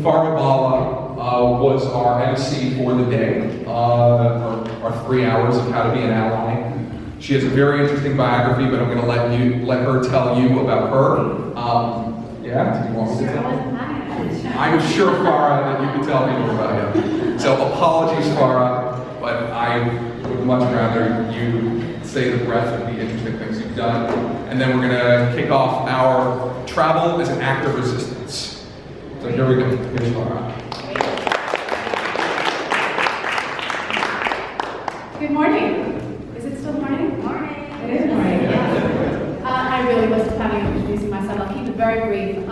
Farah Bala was our MC for the day, our 3 hours of how to be an ally. She has a very interesting biography, but I'm going to let her tell you about her. Yeah, do you want me to tell? I'm sure, Farah, that you can tell people about you. So apologies, Farah, but I would much rather you say the breadth of the interesting things you've done. And then we're going to kick off our travel as an act of resistance. So here we go. Here's Farah. Good morning. Is it still morning? Morning. It is morning. Yeah. I really wasn't planning on introducing myself. I'll keep it very brief.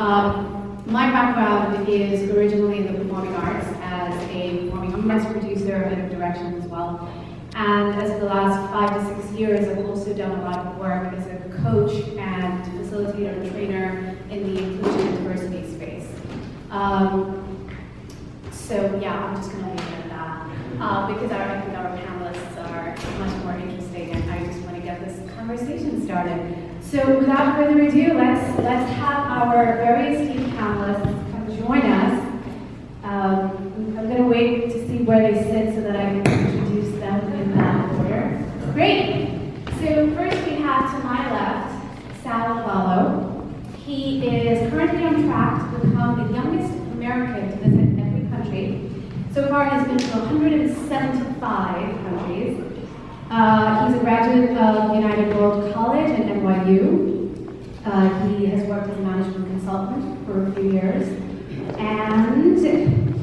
My background is originally in the performing arts as a performing arts producer and direction as well. And as for the last 5 to 6 years, I've also done a lot of work as a coach and facilitator and trainer in the inclusion and diversity space. So yeah, I'm just going to leave it at that because I think our panelists are much more interesting, and I just want to get this conversation started. So without further ado, let's have our very esteemed panelists come join us. I'm going to wait to see where they sit so that I can introduce them in that order. Great. So first we have to my left, Sal Vallo. He is currently on track to become the youngest American to visit every country. So far he's been to 175 countries. He's a graduate of United World College at NYC. He has worked as a management consultant for a few years. And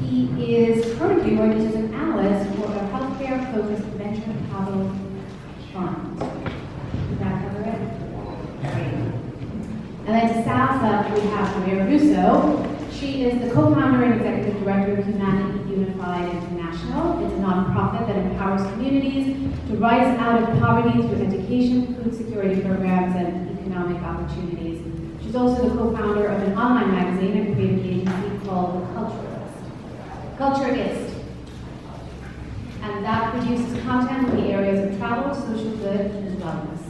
he is currently working as an analyst for a healthcare-focused venture capital fund. Did that cover it? Great. And then to Sal's left, we have Maria Russo. She is the co-founder and executive director of Humanity Unified International. It's a nonprofit that empowers communities to rise out of poverty through education, food security programs, and economic opportunities. She's also the co-founder of an online magazine and creative agency called Culturist. And that produces content in the areas of travel, social good, and wellness.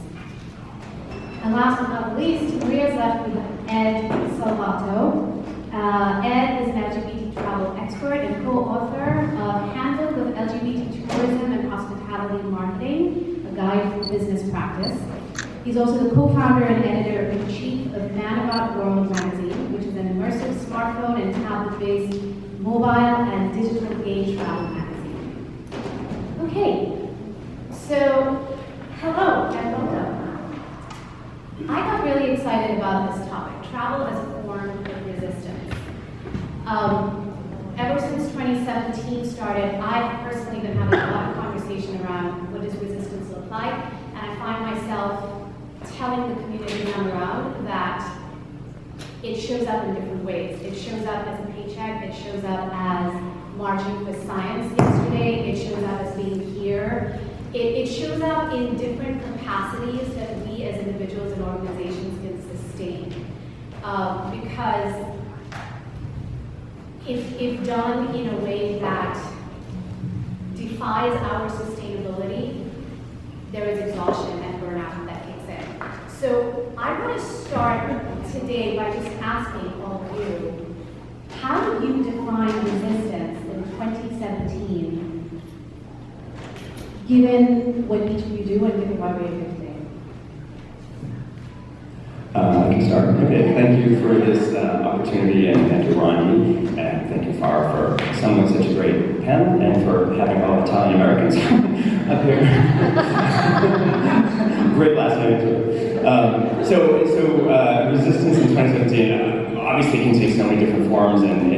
And last but not least, to Maria's left, we have Ed Salvato. Ed is an LGBT travel expert and co-author of Handbook of LGBT Tourism and Hospitality Marketing, a guide for business practice. He's also the co-founder and editor-in-chief of Man About World magazine, which is an immersive smartphone and tablet-based mobile and digital game travel magazine. Okay, so hello and welcome. I got really excited about this topic, travel as a form of resistance. Ever since 2017 started, I've personally been having a lot of conversation around what does resistance look like, and I find myself telling the community I'm around that it shows up in different ways. It shows up as a paycheck, it shows up as marching for science yesterday, it shows up as being here. It shows up in different capacities that we as individuals and organizations can sustain. Because if done in a way that defies our sustainability, there is exhaustion and burnout that kicks in. So I want to start today by just asking all of you, how do you define resistance in 2017, given what each of you do and given why we're here today? I can start. Okay, thank you for this opportunity, and thank you, Ronnie, and thank you, Farah, for assembling such a great panel, and for having all Italian Americans up here. Great last night, too. So resistance in 2017 obviously can take so many different forms, and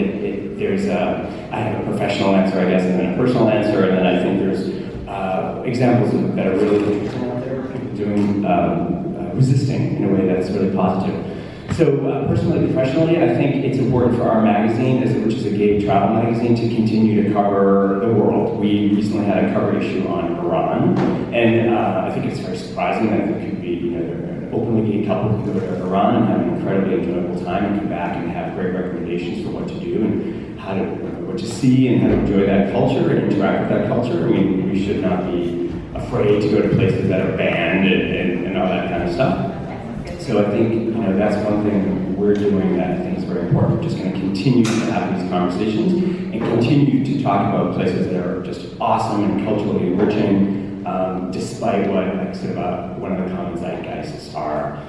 I have a professional answer, I guess, and then a personal answer, and then I think there's examples that are really interesting out there, people doing resisting in a way that's really positive. So personally, professionally, I think it's important for our magazine, which is a gay travel magazine, to continue to cover the world. We recently had a cover issue on Iran, and I think it's very surprising that it could be, an openly gay couple who go to Iran and have an incredibly enjoyable time and come back and have great recommendations for what to do and what to see and how to enjoy that culture and interact with that culture. I mean, we should not be afraid to go to places that are banned and all that kind of stuff. So I think that's one thing we're doing that I think is very important. We're just going to continue to have these conversations and continue to talk about places that are just awesome and culturally enriching, despite what, like I said, about one of the common zeitgeists are.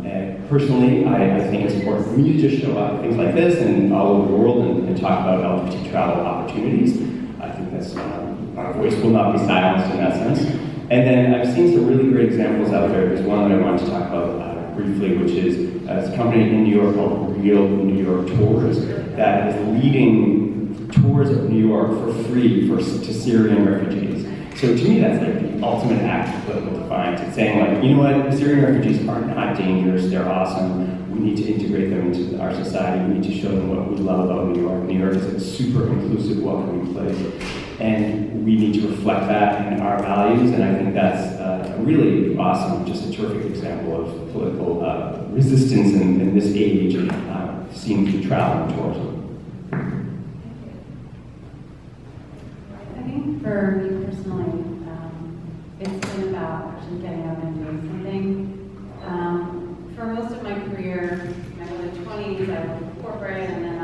And personally, I think it's important for me to just show up at things like this and all over the world and talk about LGBT travel opportunities. I think that's our voice will not be silenced in that sense. And then I've seen some really great examples out there. There's one that I wanted to talk about briefly, which is a company in New York called Real New York Tours that is leading tours of New York for free to Syrian refugees. So to me, that's like the ultimate act of political defiance. It's saying like, you know what, Syrian refugees are not dangerous, they're awesome. We need to integrate them into our society. We need to show them what we love about New York. New York is a super inclusive, welcoming place. And we need to reflect that in our values, and I think that's really awesome, just a terrific example of political resistance in this age, seen through travel and tourism. I think for me personally, it's been about actually getting up and doing something. For most of my career, my early 20s, I worked in corporate, and then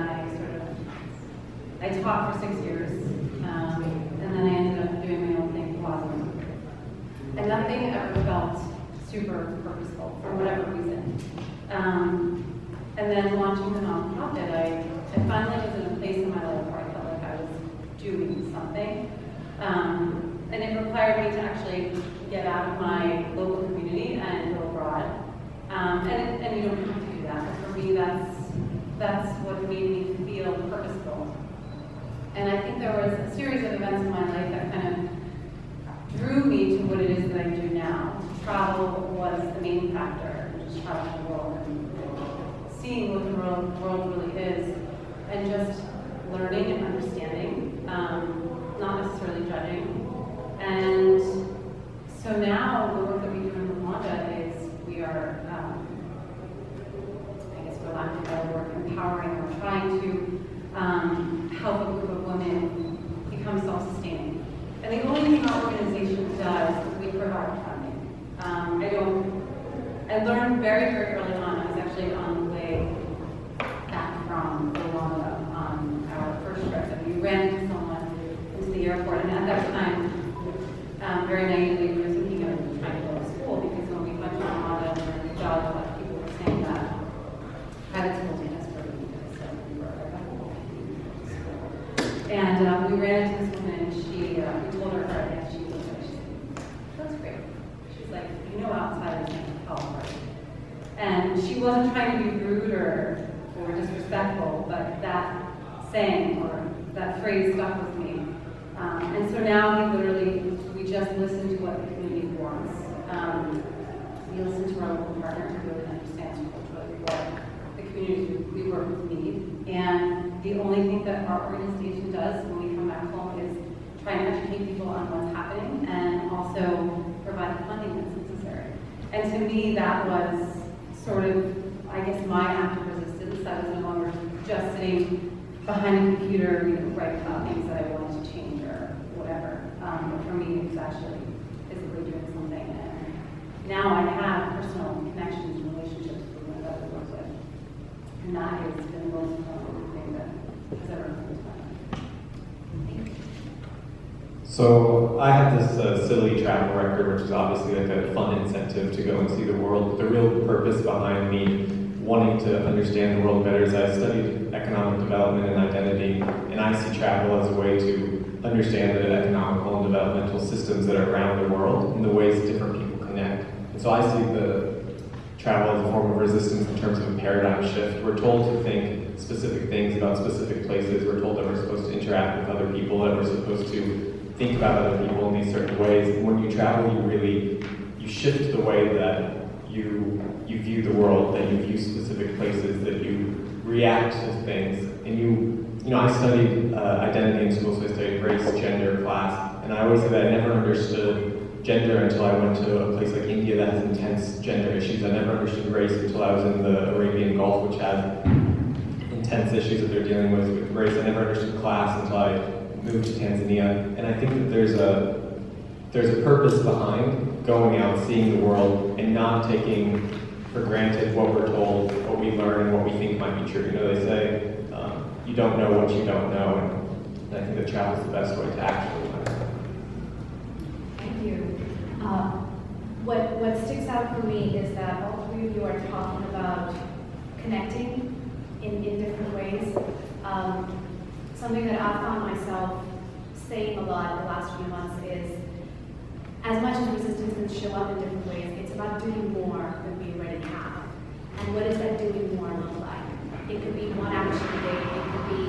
I taught for 6 years. And then I ended up doing my own thing, Plaza. And nothing ever felt super purposeful for whatever reason. And then launching the nonprofit, I finally was in a place in my life where I felt like I was doing something. And it required me to actually get out of my local community and go abroad. And you don't have to do that. But for me, that's what made me feel purposeful. And I think there was a series of events in my life that kind of drew me to what it is that I do now. Travel was the main factor, just traveling the world and seeing what the world really is, and just learning and understanding, not necessarily judging. And so now the work that we do in Rwanda is we are, I guess for lack of a better word, empowering or trying to help a group of women become self-sustaining. And the only thing our organization does is we provide funding. I learned very, very early on. I was actually on the way back from Rwanda on our first trip, and we ran into someone into the airport. And at that time, very naively, we were thinking of trying to go to school, because when we went to Rwanda and the jobs, a lot of people were saying that private schools are desperately needed, so we were like, oh, and we ran into this woman, and we told her, yes, she was like, that's great. She's like, outside is help, right? And she wasn't trying to be rude or disrespectful, but that saying or that phrase stuck with me. And so now we just listen to what the community wants. We listen to our local partners who really understand culturally what the communities we work with need. And the only thing that our organization does when we come back home is try and educate people on what's happening and also provide the funding that's necessary. And to me, that was sort of, I guess, my act of resistance. I was no longer just sitting behind a computer, writing about things that I wanted to change or whatever. But for me, it was actually physically doing something. And now I have personal connections and relationships with women that I work with. And that has been the most important thing that has ever happened to my life. Thank you. So I have this silly travel record, which is obviously like a fun incentive to go and see the world. The real purpose behind me wanting to understand the world better is I studied economic development and identity, and I see travel as a way to understand the economical and developmental systems that are around the world and the ways different people connect. And so I see the travel as a form of resistance in terms of a paradigm shift. We're told to think specific things about specific places. We're told that we're supposed to interact with other people, that we're supposed to think about other people in these certain ways. And when you travel, you shift the way that you view the world, that you view specific places, that you react to things. And I studied identity in school, so I studied race, gender, class, and I always say that I never understood gender until I went to a place like India that has intense gender issues. I never understood race until I was in the Arabian Gulf, which has intense issues that they're dealing with race. I never understood class until I moved to Tanzania. And I think that there's a purpose behind going out, seeing the world, and not taking for granted what we're told, what we learn, and what we think might be true. You know, they say you don't know what you don't know, and I think that travel is the best way to actually learn. Thank you. What sticks out for me is that all three of you are talking about connecting in different ways. Something that I found myself saying a lot in the last few months is, as much as resistance can show up in different ways, it's about doing more than we already have. And what does that doing more look like? It could be one action a day, it could be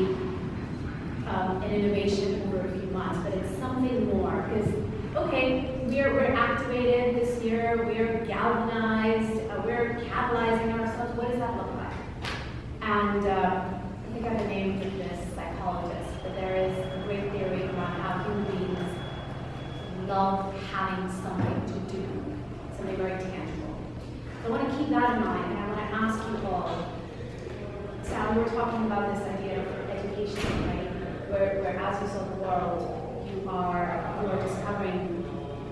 an innovation over a few months, but it's something more. Because, okay, we're activated this year, we're galvanized, we're catalyzing ourselves. What does that look like? And I think I have a name for this psychologist, but there is a great theory around how human beings love having something to do, something very tangible. So I want to keep that in mind, and I want to ask you all. Sally, we're talking about this idea of education, right? Where as you saw the world, you are discovering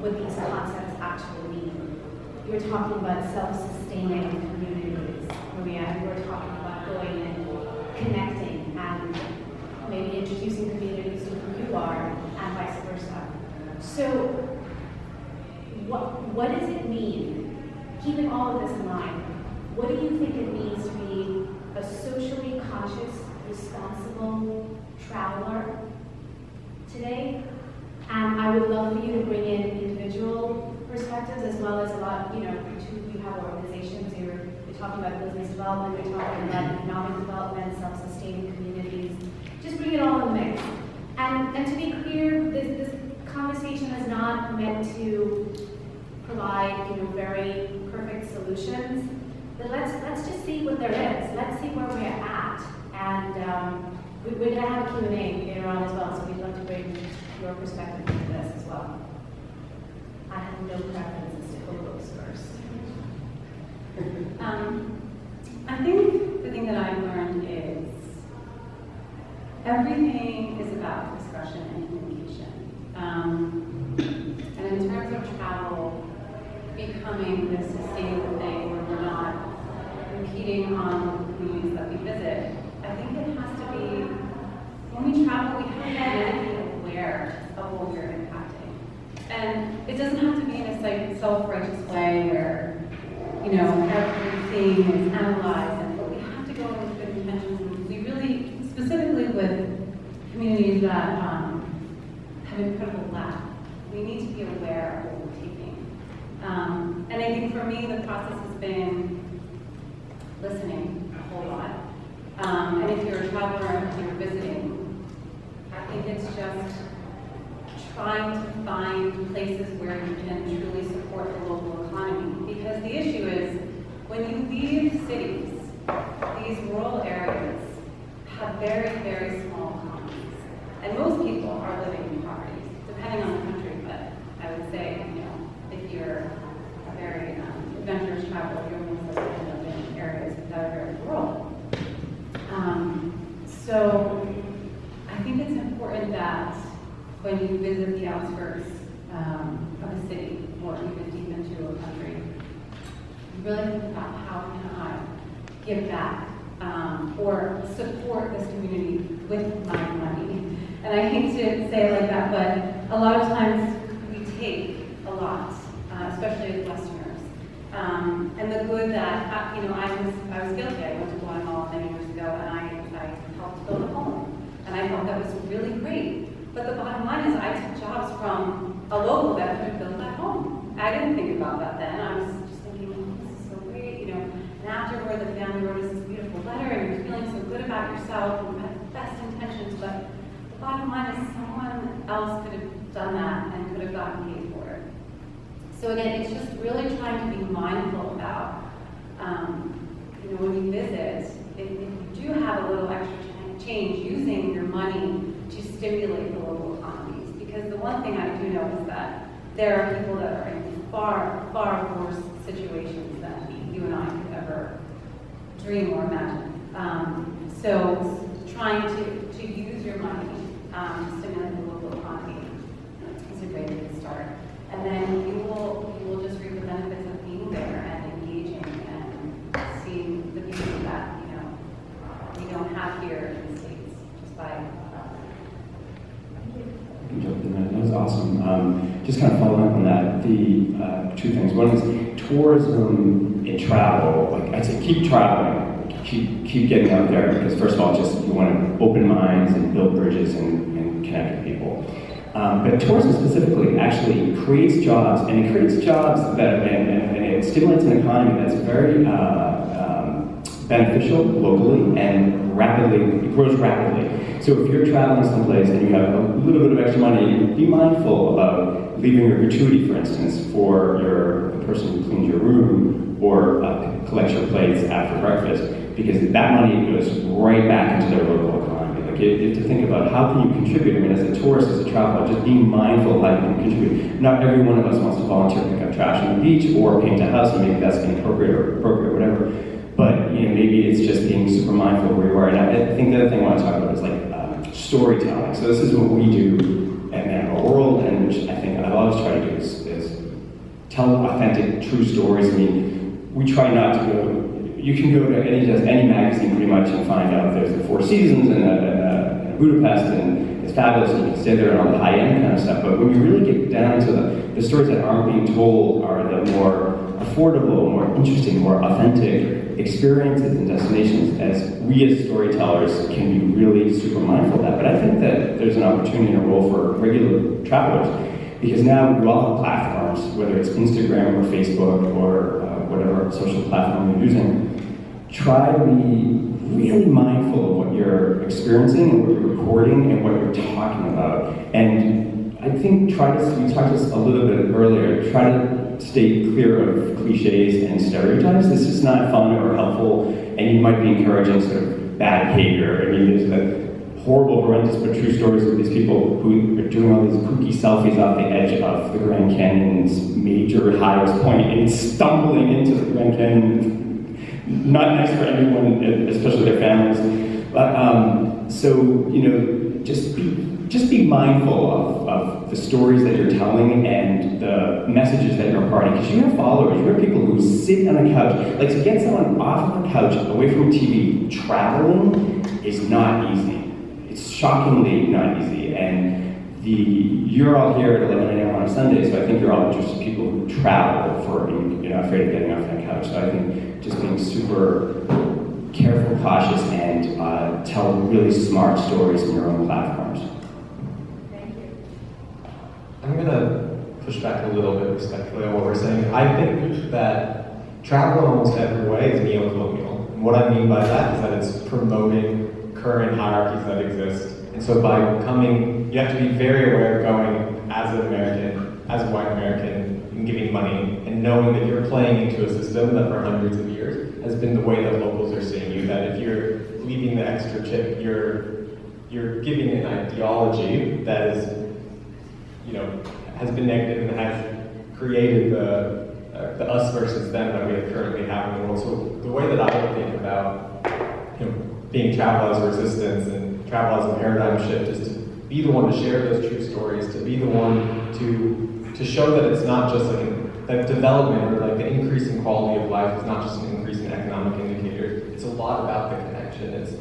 what these concepts actually mean. You were talking about self-sustaining communities, Maria, and we're talking about going and connecting and maybe introducing communities to who you are and vice versa. So what does it mean, keeping all of this in mind, what do you think it means to be a socially conscious, responsible traveler today? And I would love for you to bring in individual perspectives as well as a lot, you have organizations, you're talking about business development, you're talking about economic development, self-sustaining communities. Just bring it all in the mix. And to be clear, this conversation is not meant to provide, very perfect solutions. But let's just see what there is. Let's see where we're at. And we're going to have a Q&A later on as well, so we'd love to bring your perspective into this as well. I have no preferences to who goes first. I think the thing that I've learned is everything is about discussion and communication. And in terms of travel becoming this sustainable thing where we're not competing on the communities that we visit, I think it has to be, when we travel, we have to really be aware of what we're impacting. And it doesn't have to be in a self-righteous way where, everything is analyzed, but we have to go in with good intentions. And we really, specifically with communities that have incredible lack, we need to be aware of what we're taking. And I think for me, the process has been listening a whole lot. And if you're a traveler and you're visiting, I think it's just trying to find places where you can truly support the local economy. Because the issue is, when you leave cities, these rural areas have very, very small economies. And most people are living in poverty, depending on the country, but I would say, if you're a very adventurous traveler, you're most likely to live in areas that are very rural. So I think it's important that when you visit the outskirts of a city or even deep into a country, you really think about how can I give back or support this community with my money. And I hate to say it like that, but a lot of times we take a lot, especially as Westerners. And the good that, I was guilty. I went to Guatemala many years ago and I helped build a home. And I thought that was really great. But the bottom line is I took jobs from a local that could have built that home. I didn't think about that then. I was just thinking, this is so great, And afterward, the family wrote us this beautiful letter and you're feeling so good about yourself and you had the best intentions. But the bottom line is someone else could have done that and could have gotten paid for it. So again, it's just really trying to be mindful about, when you visit, if you do have a little extra change, using your money to stimulate the local economies. Because the one thing I do know is that there are people that are in far, far worse situations than you and I could ever dream or imagine. So trying to use your money to stimulate the local economy is a great way to start. And then you will just reap the benefits of being there and engaging and just kind of following up on that, the two things. One is tourism and travel. Like I'd say, keep traveling, keep getting out there, because first of all, just you want to open minds and build bridges and connect with people. But tourism specifically actually creates jobs, and it creates jobs that, and it stimulates an economy that's very beneficial locally and rapidly, it grows rapidly. So if you're traveling someplace and you have a little bit of extra money, be mindful about leaving a gratuity, for instance, for the person who cleans your room or collects your plates after breakfast, because that money goes right back into their local economy. Like you have to think about how can you contribute. I mean, as a tourist, as a traveler, just being mindful of how you can contribute. Not every one of us wants to volunteer to pick up trash on the beach or paint a house, and maybe that's inappropriate or appropriate, whatever. But maybe it's just being super mindful of where you are. And I think the other thing I want to talk about is like storytelling. So this is what we do at Man of Our World, and which I think I've always tried to do is tell authentic, true stories. I mean, we try not to go. You can go to any magazine pretty much and find out there's the Four Seasons and Budapest, and it's fabulous, and you can stay there and all the high-end kind of stuff. But when you really get down to the stories that aren't being told are the more affordable, more interesting, more authentic experiences and destinations, as we as storytellers can be really super mindful of that. But I think that there's an opportunity and a role for regular travelers, because now we all have platforms, whether it's Instagram or Facebook or whatever social platform you're using. Try to be really mindful of what you're experiencing and what you're recording and what you're talking about. And I think you talked to us a little bit earlier, try to stay clear of cliches and stereotypes. This is not fun or helpful, and you might be encouraging sort of bad behavior. I mean, there's the horrible, horrendous, but true stories of these people who are doing all these kooky selfies off the edge of the Grand Canyon's major highest point and stumbling into the Grand Canyon. Not nice for anyone, especially their families. But so just be mindful of the stories that you're telling and the messages that you're imparting, because you have followers, you have people who sit on a couch. Like, to get someone off of the couch, away from TV, traveling is not easy. It's shockingly not easy. And you're all here at 11 a.m. on a Sunday, so I think you're all interested in people who travel for being afraid of getting off that couch. So I think just being super careful, cautious, and tell really smart stories in your own platforms. Thank you. I'm going to push back a little bit respectfully on what we're saying. I think that travel in almost every way is neo-colonial. And what I mean by that is that it's promoting current hierarchies that exist. And so by coming, you have to be very aware of going as an American, as a white American, and giving money, and knowing that you're playing into a system that for hundreds of years has been the way that locals are seeing you. That if you're leaving the extra chip, you're giving an ideology that is, has been negative and has created the us versus them that we currently have in the world. So the way that I would think about being travel as resistance and travel as a paradigm shift is to be the one to share those true stories, to be the one to show that it's not just like that development or like the increase in quality of life is not just an increase in economic indicators. It's a lot about the connection. It's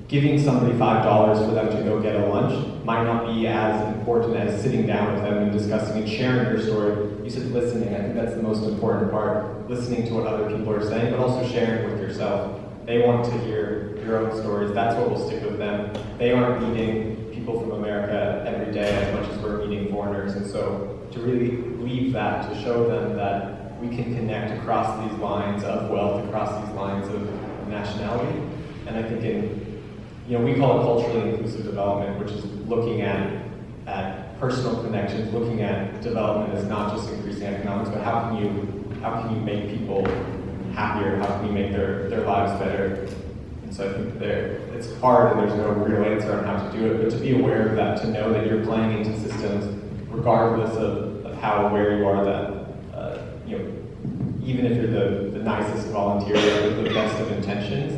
giving somebody $5 for them to go get a lunch might not be as important as sitting down with them and discussing and sharing your story. You said listening. I think that's the most important part. Listening to what other people are saying, but also sharing with yourself. They want to hear your own stories. That's what will stick with them. They aren't meeting people from America every day as much as we're meeting foreigners. And so to really leave that, to show them that we can connect across these lines of wealth, across these lines of nationality. And I think we call it culturally inclusive development, which is looking at personal connections, looking at development as not just increasing economics, but how can you make people happier? How can you make their lives better? And so I think it's hard and there's no real answer on how to do it, but to be aware of that, to know that you're playing into systems regardless of how aware you are that, even if you're the nicest volunteer or the best of intentions,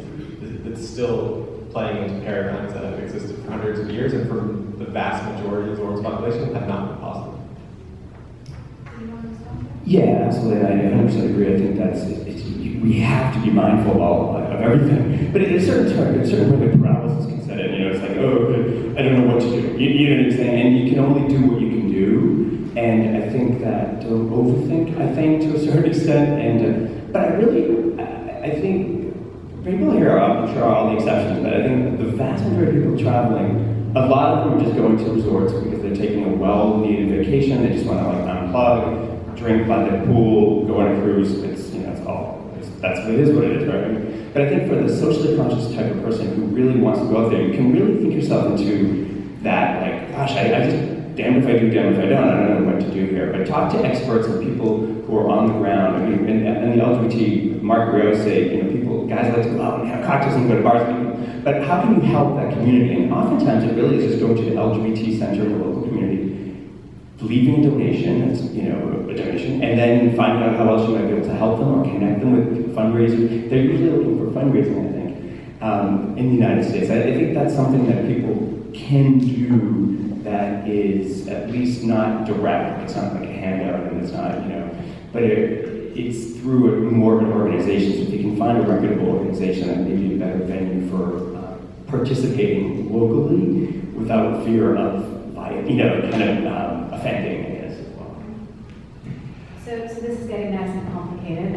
it's still playing into paradigms that have existed for hundreds of years and for the vast majority of the world's population have not been possible. Yeah, absolutely. I 100% agree. I think we have to be mindful of everything. But at a certain point, the paralysis can set in. It's like, I don't know what to do. You know what I'm saying? And you can only do what you can do. And I think that don't overthink, I think, to a certain extent. And but I think people here are, I'm sure, are all the exceptions, but I think the vast majority of people traveling, a lot of them are just going to resorts because they're taking a well-needed vacation. They just want to like unplug, drink by the pool, go on a cruise. That's what it is, right? But I think for the socially conscious type of person who really wants to go out there, you can really think yourself into that, like, gosh, I just, damned if I do, damned if I don't know what to do here. But talk to experts and people who are on the ground. I mean, in the LGBT market, we always say, guys like to go out and have cocktails and go to bars, but how can you help that community? And oftentimes it really is just going to the LGBT center in the local community, leaving a donation, a donation, and then finding out how else you might be able to help them or connect them with fundraisers. They're usually looking for fundraising, I think, in the United States. I think that's something that people can do that is at least not direct. It's not like a handout, and it's not, but it's through more of an organization. So if you can find a reputable organization, that may be a better venue for participating locally without fear of, offending, I guess, as well. So this is getting nice and complicated.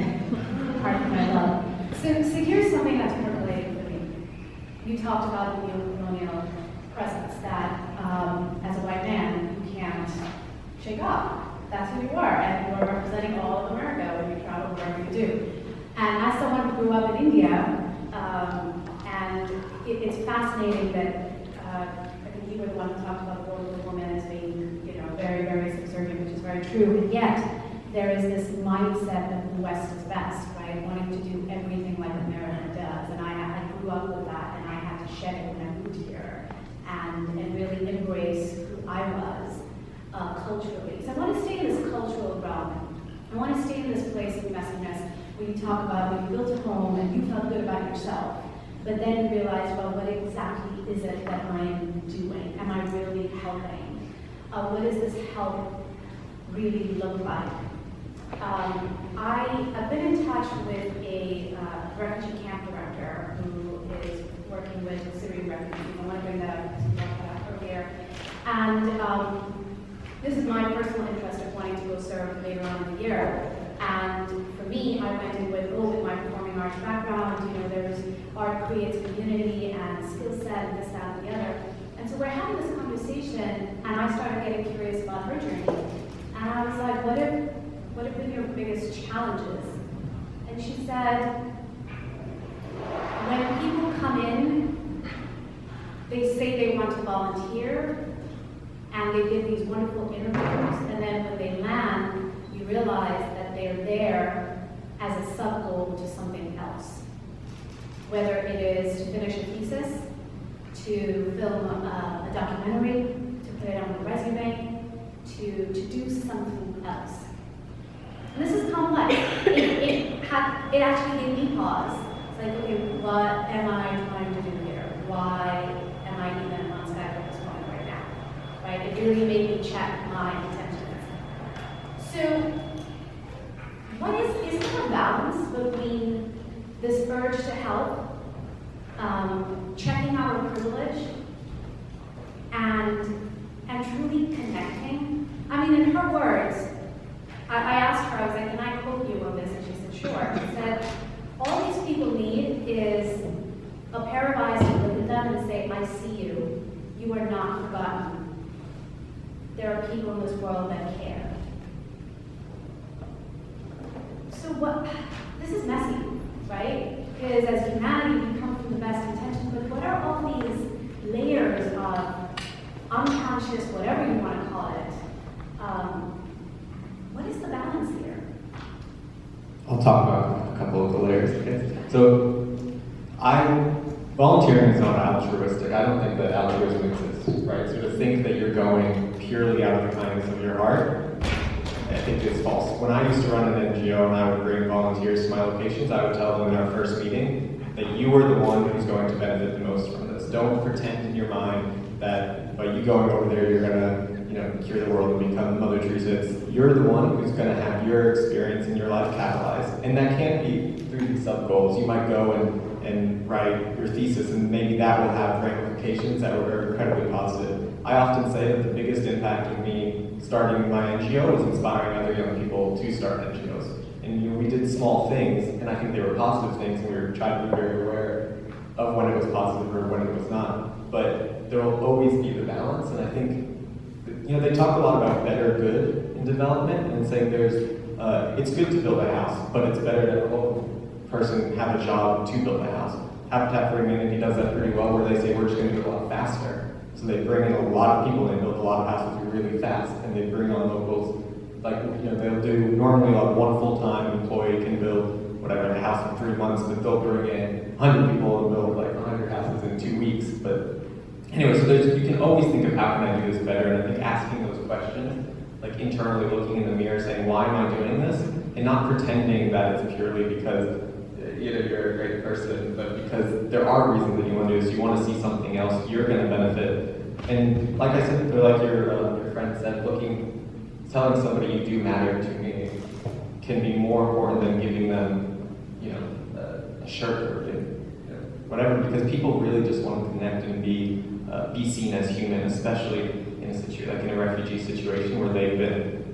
Part of my love. So here's something that's percolating for me. You talked about the neo-colonial presence that, as a white man, you can't shake off. That's who you are, and you are representing all of America when you travel wherever you do. And as someone who grew up in India, and it's fascinating that I think you were the one who talked about the role of the woman as being, very, very subservient, which is very true. And yet, there is this mindset that the West is best, right? Wanting to do everything like America does. And I grew up with that, and I had to shed it when I moved here, and really embrace who I was culturally. So I want to stay in this cultural realm. I want to stay in this place of messiness where you talk about when you built a home and you felt good about yourself, but then you realize, well, what exactly is it that I'm doing? Am I really helping? What does this help really look like? I've been in touch with a refugee camp director who is working with Syrian refugees. I want to bring that up because we talked about that earlier. And this is my personal interest of wanting to go serve later on in the year. And for me, I went in with my performing arts background. There's art creates community and skill set and this, that, and the other. And so we're having this conversation, and I started getting curious about her journey. And I was like, what have been your biggest challenges? And she said, when people come in, they say they want to volunteer, and they give these wonderful interviews, and then when they land, you realize that they're there as a sub-goal to something else. Whether it is to finish a thesis, to film a documentary, to put it on the resume, to do something else. And this is complex. It actually gave me pause. It's like, okay, what am I trying to do here? Why am I even on Skype at this point right now? Right? It really made me check my intentions. So, is there a balance between this urge to help, checking our privilege, and truly connecting? I mean, in her words, I asked her, I was like, can I quote you on this? And she said, sure. She said, all these people need is a pair of eyes to look at them and say, I see you. You are not forgotten. There are people in this world that care. So this is messy, right? Because as humanity, we come from the best intentions, but what are all these layers of unconscious, whatever you want to call it? What is the balance here? I'll talk about a couple of the layers. Okay. So, volunteering is not altruistic. I don't think that altruism exists, right? So to think that you're going purely out of the kindness of your heart, I think is false. When I used to run an NGO and I would bring volunteers to my locations, I would tell them in our first meeting that you are the one who's going to benefit the most from this. Don't pretend in your mind that by you going over there, you're going to cure the world and become Mother Teresa. You're the one who's going to have your experience in your life catalyzed. And that can't be through these sub-goals. You might go and write your thesis, and maybe that will have ramifications that are incredibly positive. I often say that the biggest impact of me starting my NGO was inspiring other young people to start NGOs. And we did small things, and I think they were positive things, and we were trying to be very aware of when it was positive or when it was not. But there will always be the balance, and I think, they talk a lot about better good in development, and saying it's good to build a house, but it's better to have a local person have a job to build a house. Habitat for Humanity does that pretty well, where they say we're just going to do it a lot faster. So they bring in a lot of people and build a lot of houses really fast, and they bring on locals. They'll do normally one full-time employee can build whatever a house in 3 months, but they'll bring in 100 people and build 100 houses in 2 weeks. But anyway, so you can always think of how can I do this better, and I think asking those questions, internally looking in the mirror, saying why am I doing this, and not pretending that it's purely because you're a great person, but because there are reasons that you want to do this. You want to see something else. You're going to benefit, and like I said, or like your friend said, telling somebody you do matter to me can be more important than giving them, a shirt or whatever, because people really just want to connect and be seen as human, especially in a refugee situation where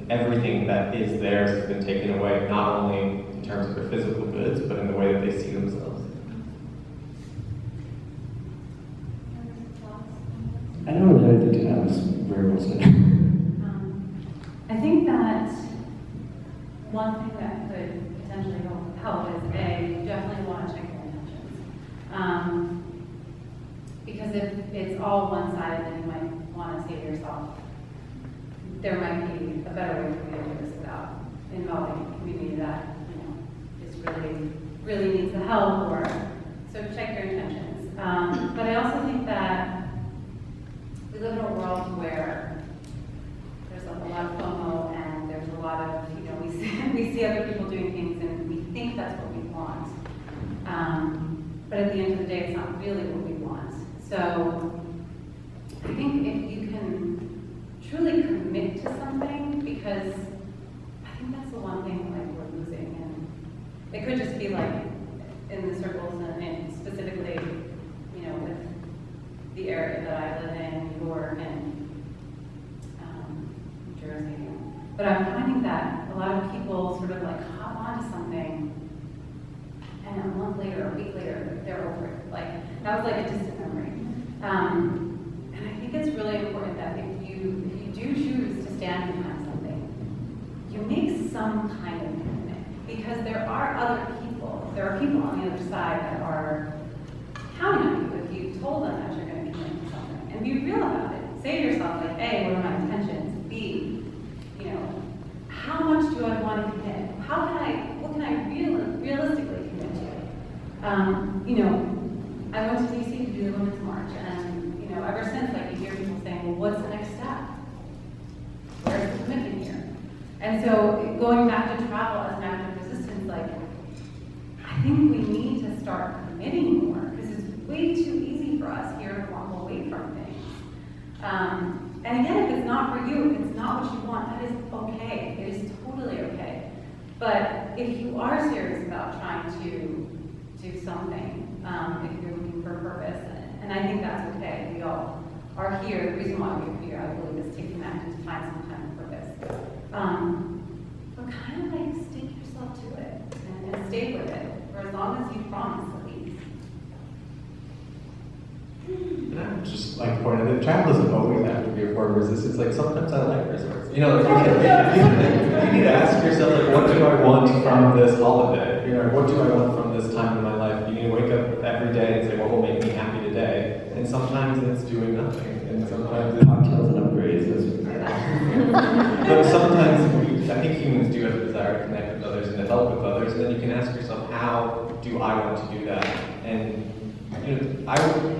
everything that is theirs has been taken away, not only in terms of their physical goods, but in the way that they see themselves. I don't really think that was very well said. I think that one thing that could potentially help is you definitely want to check your intentions. Because if it's all one-sided, then you might want to say to yourself, there might be a better way for you to do this without involving a community that, just really needs the help, so check your intentions. But I also think that we live in a world where there's a lot of FOMO, and there's a lot of, we see other people doing things, and we think that's what we want. But at the end of the day, it's not really what we want. So I think if you can truly commit to something, because I think that's the one thing we're losing, and it could just be in the circles and specifically, with the area that I live in, New York, and Jersey. But I'm finding that a lot of people sort of hop onto something, and a month later, a week later, they're over it. That was a distant memory. And I think it's really important that if you do choose to stand behind something, you make some kind of commitment, because there are people on the other side that are counting on you if you told them that you're going to commit to something. And be real about it. Say to yourself, A, what are my intentions? B, how much do I want to commit? What can I realistically commit to? I went to DC to do the Women's March, and ever since, you hear people saying, well, what's the next step? Where's the commitment here? And so, going back to travel as an act of resistance, I think we need to start committing more, because it's way too easy for us here to walk away from things. And again, if it's not for you, if it's not what you want, that is okay. It is totally okay. But if you are serious about trying to do something, if you're looking for a purpose, and I think that's okay. We all are here. The reason why we're here, I believe, is to connect and to find some kind of purpose. But kind of stick yourself to it and stay with it for as long as you promise, at least. And I would just point out that travel doesn't always have to be a form of resistance. Sometimes I like resorts. You need to ask yourself, what do I want from this holiday? What do I want from this time in my life? You need to wake up every day and say, what will make me happy today? And sometimes it's doing nothing, and sometimes it's Cocktails and upgrades. But sometimes I think humans do have a desire to connect with others and to help with others, and then you can ask yourself, how do I want to do that? And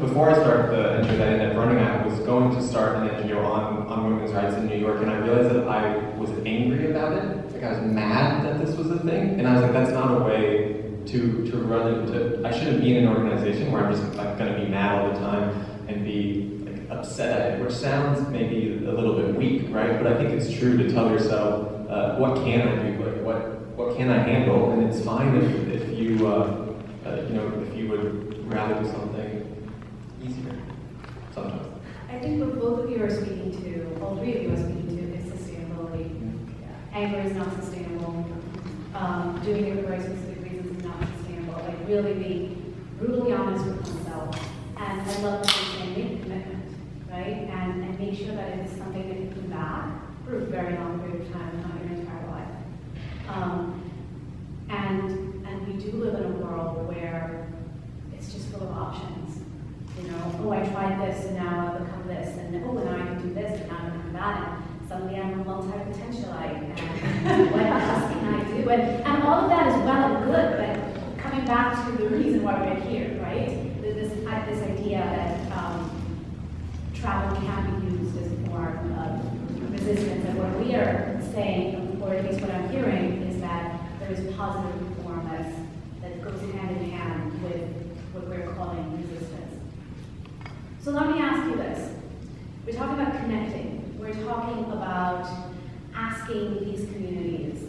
before I started the NGO that I ended up running, I was going to start an NGO on women's rights in New York, and I realized that I was angry about it. I was mad that this was a thing, and I was like, that's not a way to run into. I shouldn't be in an organization where I'm just going to be mad all the time and be upset at it, which sounds maybe a little bit weak, right? But I think it's true to tell yourself, what can I do? What can I handle? And it's fine if you if you would rather do something easier sometimes. I think what both of you are speaking to, all three of you are speaking to, is sustainability. Anger is not sustainable. Doing it for very specific reasons is not sustainable. Like really be brutally honest with oneself. And I love that you say make a commitment, right? And make sure that it is something that you can back for a very long period of time, not your entire life. And we do live in a world where it's just full of options. You know, oh, I tried this and now I've become this, and oh, and I can do this and now I become that. And suddenly I'm a multi-potentialite, and what else can I do? And all of that is well and good, but coming back to the reason why we're here, right? This idea that travel can be used as a form of resistance, and what we are saying, or at least what I'm hearing, is that there is positive reform that goes hand in hand with what we're calling resistance. So let me ask you this. We're talking about connecting. We're talking about asking these communities,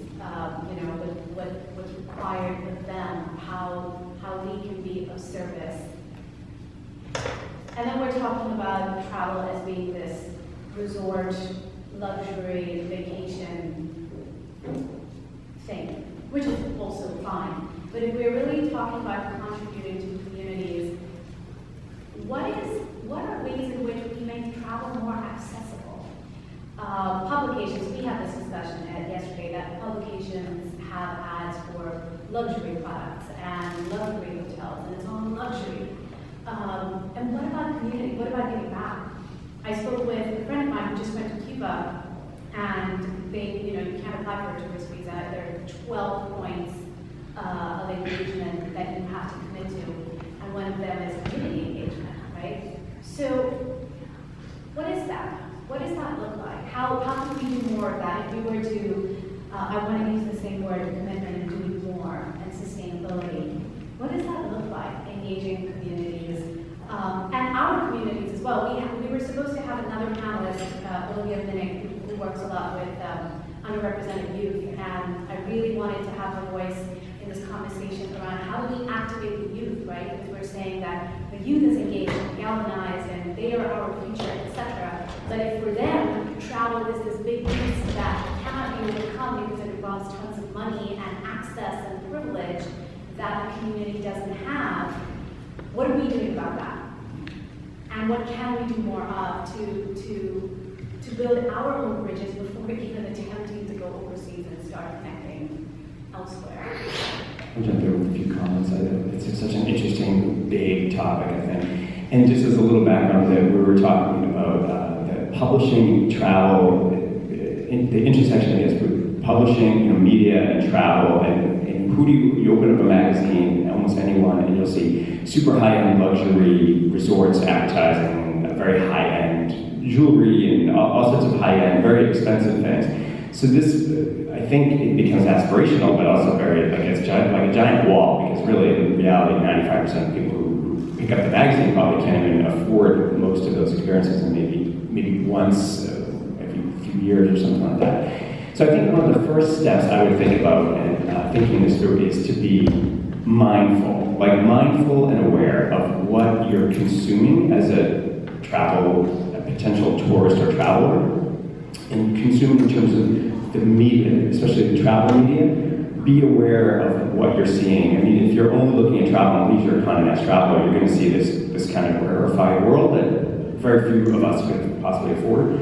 what's required of them, how we can be of service. And then we're talking about travel as being this resort, luxury, vacation thing, which is also fine. But if we're really talking about contributing to communities, what are ways in which we make travel more accessible? Publications, we had this discussion yesterday that publications have ads for luxury products and luxury hotels, and it's all luxury. And what about community? What about giving back? I spoke with a friend of mine who just went to Cuba, and you can't apply for a tourist visa. There are 12 points of engagement that you have to commit to, and one of them is community engagement, right? So, what is that? What does that look like? How can we do more of that? If we were to, I want to use the same word, commitment, and doing more, and sustainability. What does that look like? Engaging communities, and our communities as well. We were supposed to have another panelist, Olivia Minnick, who works a lot with underrepresented youth, and I really wanted to have her voice in this conversation around how do we activate the youth, right? Because we're saying that the youth is engaged and galvanized, and they are our future, etc. But if for them, travel is this big piece that cannot be overcome because it involves tons of money and access and privilege that the community doesn't have, what are we doing about that? And what can we do more of to build our own bridges before we're even attempting to go overseas and start connecting elsewhere? I'll jump in with a few comments. It's such an interesting, big topic, I think. And just as a little background, that we were talking about the publishing, travel, the intersection, I guess, with publishing, media and travel, and who do you open up a magazine, almost anyone, and you'll see super high-end luxury resorts advertising, very high-end jewelry, and all sorts of high-end, very expensive things. So this, I think it becomes aspirational, but also very, like a giant wall, because really, in reality, 95% of people who pick up the magazine probably can't even afford most of those experiences, and maybe once every few years or something like that. So I think one of the first steps I would think about, and thinking this through, is to be mindful and aware of what you're consuming as a potential tourist or traveler, and consume in terms of the media, especially the travel media. Be aware of what you're seeing. I mean, if you're only looking at travel and leisure economy as traveler, you're going to see this kind of rarefied world that very few of us could possibly afford.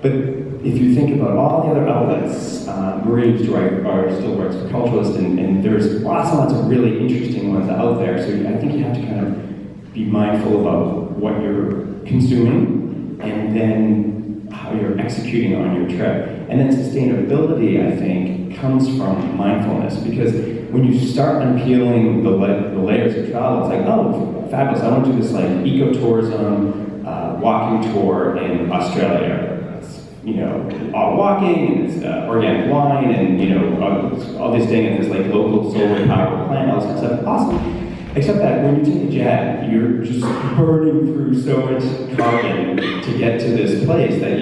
But if you think about all the other outlets, Maria still works for Culturalist, and there's lots and lots of really interesting ones out there. So I think you have to kind of be mindful about what you're consuming, and then how you're executing on your trip. And then sustainability, I think, comes from mindfulness, because when you start unpeeling the layers of travel, it's like, oh, fabulous, I want to do this like ecotourism walking tour in Australia. All walking, and it's organic wine, and all these things, and this like local solar power plant, all this kind of stuff. Awesome. Except that when you take a jet, you're just burning through so much carbon to get to this place that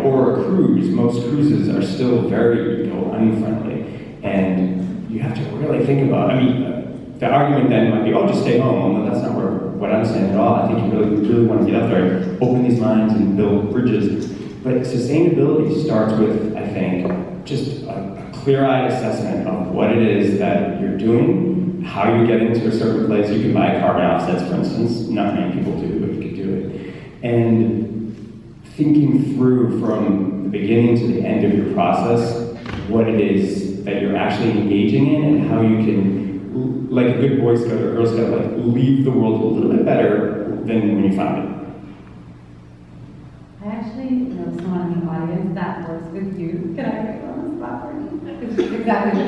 or a cruise. Most cruises are still very unfriendly, and you have to really think about. I mean, the argument then might be, oh, just stay home. Well, no, that's not where what I'm saying at all. I think you really want to get out there, open these minds and build bridges. But sustainability starts with, I think, just a clear-eyed assessment of what it is that you're doing, how you get into a certain place. You can buy carbon offsets, for instance. Not many people do, but you could do it. And thinking through from the beginning to the end of your process, what it is that you're actually engaging in and how you can, like a good Boy Scout or Girl Scout, like leave the world a little bit better than when you found it. I actually know someone in the audience that works with you. Can I get on the spot for you? Exactly.